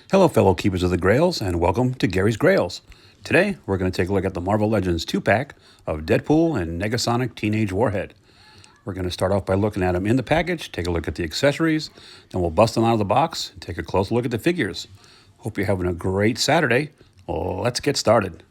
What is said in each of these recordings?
Hello, fellow keepers of the Grails, and welcome to Gary's Grails. Today, we're going to take a look at the Marvel Legends 2-pack of Deadpool and Negasonic Teenage Warhead. We're going to start off by looking at them in the package, take a look at the accessories, then we'll bust them out of the box and take a close look at the figures. Hope you're having a great Saturday. Let's get started.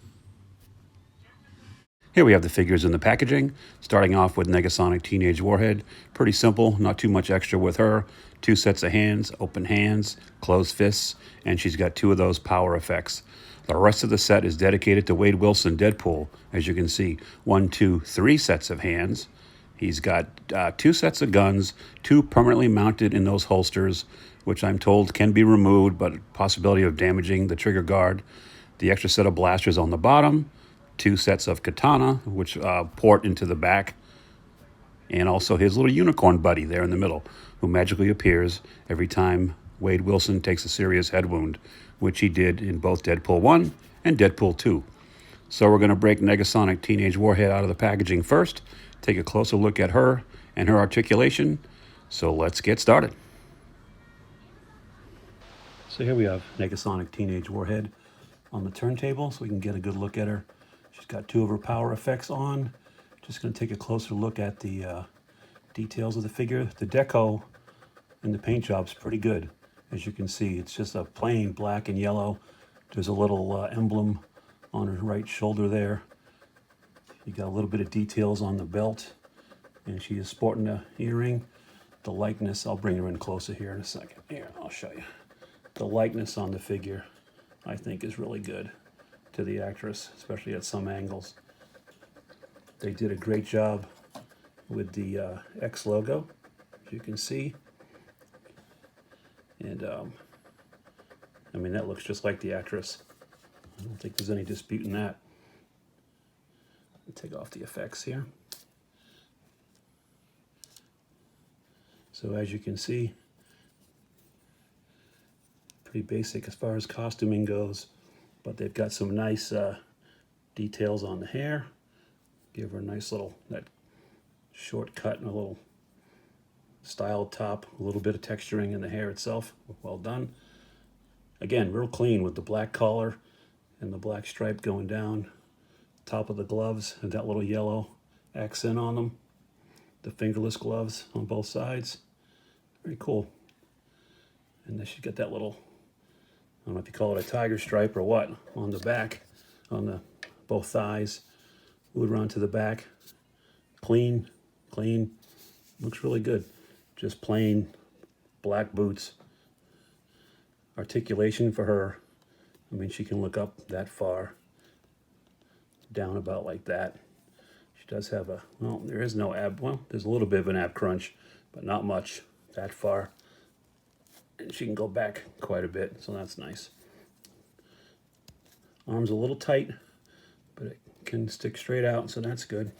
Here we have the figures in the packaging, starting off with Negasonic Teenage Warhead. Pretty simple, not too much extra with her. 2 sets of hands, open hands, closed fists, and she's got 2 of those power effects. The rest of the set is dedicated to Wade Wilson Deadpool, as you can see. 1, 2, 3 sets of hands. He's got 2 sets of guns, 2 permanently mounted in those holsters, which I'm told can be removed, but possibility of damaging the trigger guard. The extra set of blasters on the bottom. 2 sets of katana, which port into the back, and also his little unicorn buddy there in the middle, who magically appears every time Wade Wilson takes a serious head wound, which he did in both Deadpool 1 and Deadpool 2. So we're going to break Negasonic Teenage Warhead out of the packaging first, take a closer look at her and her articulation. So let's get started. So here we have Negasonic Teenage Warhead on the turntable so we can get a good look at her. She's got 2 of her power effects on. Just going to take a closer look at the details of the figure. The deco and the paint job's pretty good. As you can see, it's just a plain black and yellow. There's a little emblem on her right shoulder there. You got a little bit of details on the belt, and she is sporting an earring. The likeness, I'll bring her in closer here in a second. Here, I'll show you. The likeness on the figure, I think, is really good to the actress, especially at some angles. They did a great job with the X logo, as you can see. And I mean, that looks just like the actress. I don't think there's any dispute in that. I'll take off the effects here. So as you can see, pretty basic as far as costuming goes. But they've got some nice details on the hair. Give her a nice little, that short cut and a little styled top, a little bit of texturing in the hair itself. Well done. Again, real clean with the black collar and the black stripe going down. Top of the gloves and that little yellow accent on them. The fingerless gloves on both sides. Very cool. And then she's got that little, I don't know if you call it a tiger stripe or what, on the back, on the both thighs. Moved around to the back. Clean. Looks really good. Just plain black boots. Articulation for her. I mean, she can look up that far. Down about like that. She does have a, well, there is no ab, well, there's a little bit of an ab crunch, but not much that far. And she can go back quite a bit, so that's nice. Arms a little tight, but it can stick straight out, so that's good.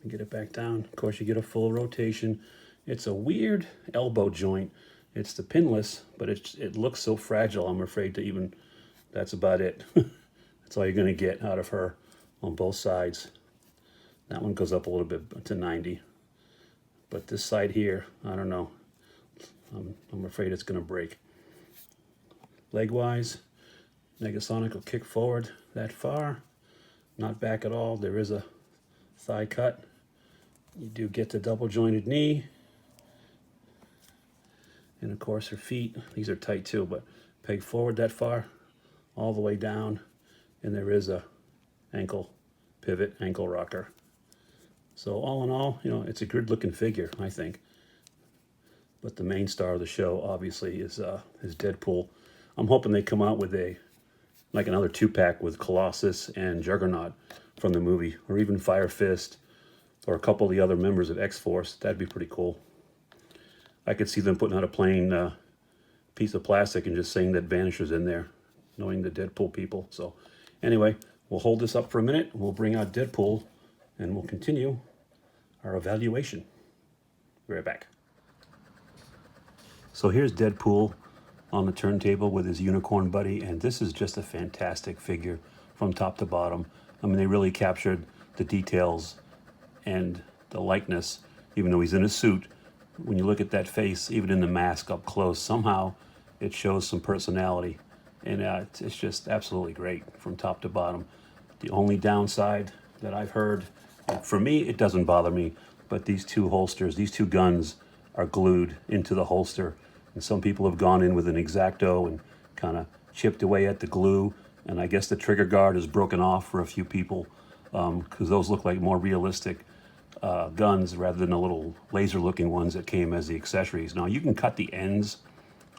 And get it back down. Of course, you get a full rotation. It's a weird elbow joint. It's the pinless, but it looks so fragile, I'm afraid to even, that's about it. That's all you're going to get out of her on both sides. That one goes up a little bit to 90. But this side here, I don't know. I'm afraid it's going to break. Leg-wise, Negasonic will kick forward that far. Not back at all. There is a thigh cut. You do get the double jointed knee. And of course her feet, these are tight too, but peg forward that far, all the way down. And there is a ankle pivot, ankle rocker. So all in all, you know, it's a good looking figure, I think. But the main star of the show, obviously, is Deadpool. I'm hoping they come out with like another 2-pack with Colossus and Juggernaut from the movie, or even Fire Fist, or a couple of the other members of X-Force. That'd be pretty cool. I could see them putting out a plain piece of plastic and just saying that Vanisher's in there, knowing the Deadpool people. So anyway, we'll hold this up for a minute. We'll bring out Deadpool, and we'll continue our evaluation. Be right back. So here's Deadpool on the turntable with his unicorn buddy, and this is just a fantastic figure from top to bottom. I mean, they really captured the details and the likeness, even though he's in a suit. When you look at that face, even in the mask up close, somehow it shows some personality. and it's just absolutely great from top to bottom. The only downside that I've heard, and for me, it doesn't bother me, but these two holsters, these two guns are glued into the holster. And some people have gone in with an X-Acto and kind of chipped away at the glue. And I guess the trigger guard is broken off for a few people because those look like more realistic guns rather than the little laser-looking ones that came as the accessories. Now, you can cut the ends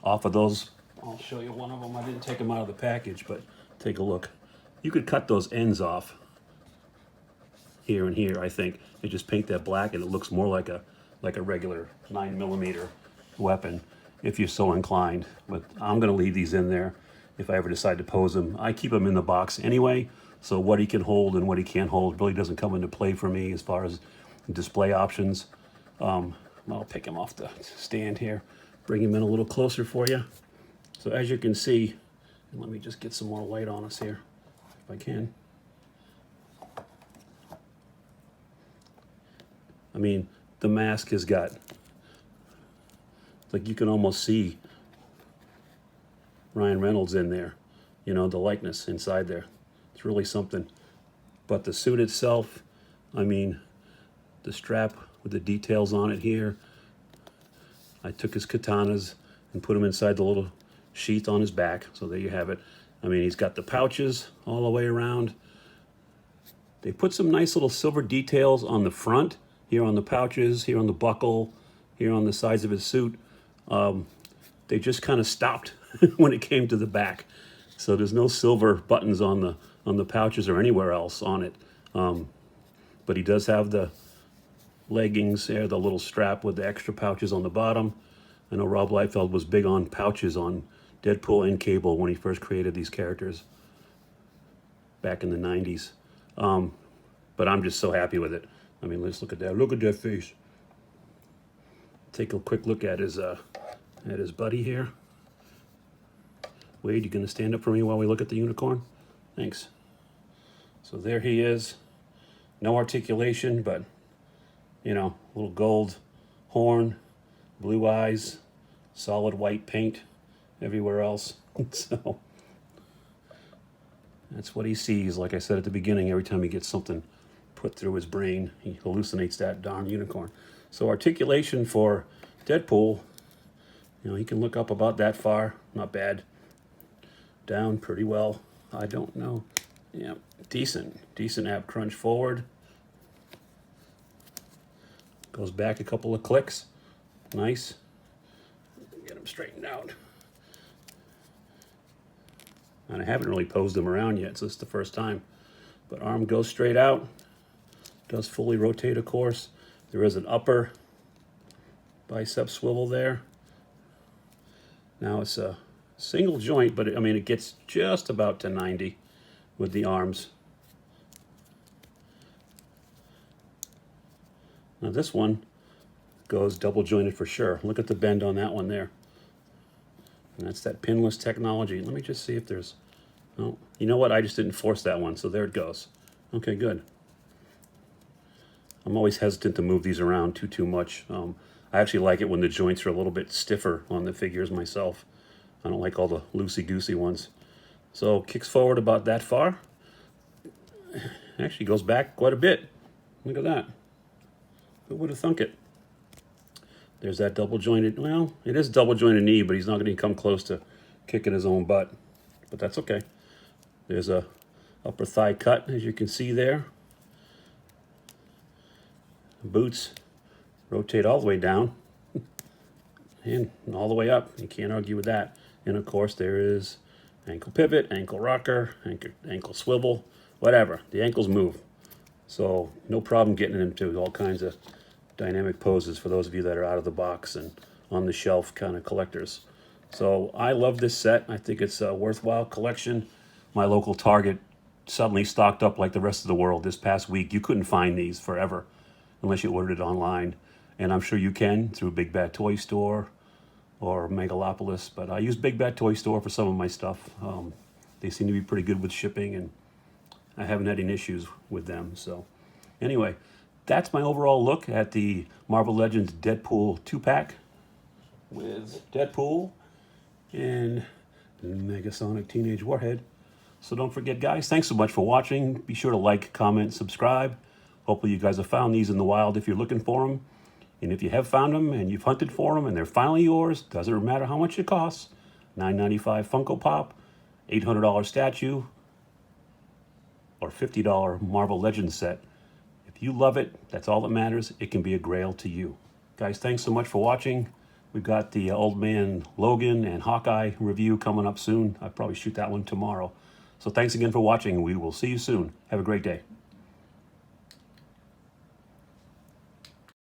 off of those. I'll show you one of them. I didn't take them out of the package, but take a look. You could cut those ends off here and here, I think, and just paint that black, and it looks more like a regular 9mm weapon if you're so inclined. But I'm going to leave these in there if I ever decide to pose them. I keep them in the box anyway, so what he can hold and what he can't hold really doesn't come into play for me as far as display options. I'll pick him off the stand here, bring him in a little closer for you. So as you can see, and let me just get some more light on us here if I can. I mean, the mask has got, like, you can almost see Ryan Reynolds in there, you know, the likeness inside there. It's really something. But the suit itself, I mean, the strap with the details on it here, I took his katanas and put them inside the little sheath on his back. So there you have it. I mean, he's got the pouches all the way around. They put some nice little silver details on the front, here on the pouches, here on the buckle, here on the sides of his suit. They just kind of stopped when it came to the back. So there's no silver buttons on the pouches or anywhere else on it. But he does have the leggings there, the little strap with the extra pouches on the bottom. I know Rob Liefeld was big on pouches on Deadpool and Cable when he first created these characters back in the 90s. But I'm just so happy with it. I mean, let's look at that. Look at that face. Take a quick look at his buddy here. Wade, you gonna stand up for me while we look at the unicorn? Thanks. So there he is. No articulation, but, you know, little gold horn, blue eyes, solid white paint everywhere else. So that's what he sees. Like I said at the beginning, every time he gets something put through his brain, he hallucinates that darn unicorn. So articulation for Deadpool, you know, he can look up about that far, not bad. Down pretty well. I don't know. Yeah, decent ab crunch forward. Goes back a couple of clicks. Nice. Get him straightened out. And I haven't really posed him around yet, so it's the first time. But arm goes straight out. Does fully rotate, of course. There is an upper bicep swivel there. Now it's a single joint, but I mean, it gets just about to 90 with the arms. Now this one goes double jointed for sure. Look at the bend on that one there. And that's that pinless technology. Let me just see if there's, oh, you know what? I just didn't force that one, so there it goes. Okay, good. I'm always hesitant to move these around too much. I actually like it when the joints are a little bit stiffer on the figures myself. I don't like all the loosey-goosey ones. So kicks forward about that far. Actually goes back quite a bit. Look at that. Who would have thunk it? There's that double jointed, well, it is double jointed knee, but he's not going to come close to kicking his own butt. But that's okay. There's a upper thigh cut, as you can see there. Boots rotate all the way down and all the way up. You can't argue with that. And of course there is ankle pivot, ankle rocker, ankle swivel, whatever. The ankles move. So no problem getting into all kinds of dynamic poses for those of you that are out of the box and on the shelf kind of collectors. So I love this set. I think it's a worthwhile collection. My local Target suddenly stocked up like the rest of the world this past week. You couldn't find these forever unless you ordered it online. And I'm sure you can through Big Bad Toy Store or Megalopolis. But I use Big Bad Toy Store for some of my stuff. They seem to be pretty good with shipping, and I haven't had any issues with them. So anyway, that's my overall look at the Marvel Legends Deadpool 2-pack with Deadpool and Negasonic Teenage Warhead. So don't forget, guys, thanks so much for watching. Be sure to like, comment, subscribe. Hopefully you guys have found these in the wild if you're looking for them. And if you have found them and you've hunted for them and they're finally yours, doesn't matter how much it costs. $9.95 Funko Pop, $800 statue, or $50 Marvel Legends set. If you love it, that's all that matters. It can be a grail to you. Guys, thanks so much for watching. We've got the Old Man Logan and Hawkeye review coming up soon. I'll probably shoot that one tomorrow. So thanks again for watching. We will see you soon. Have a great day.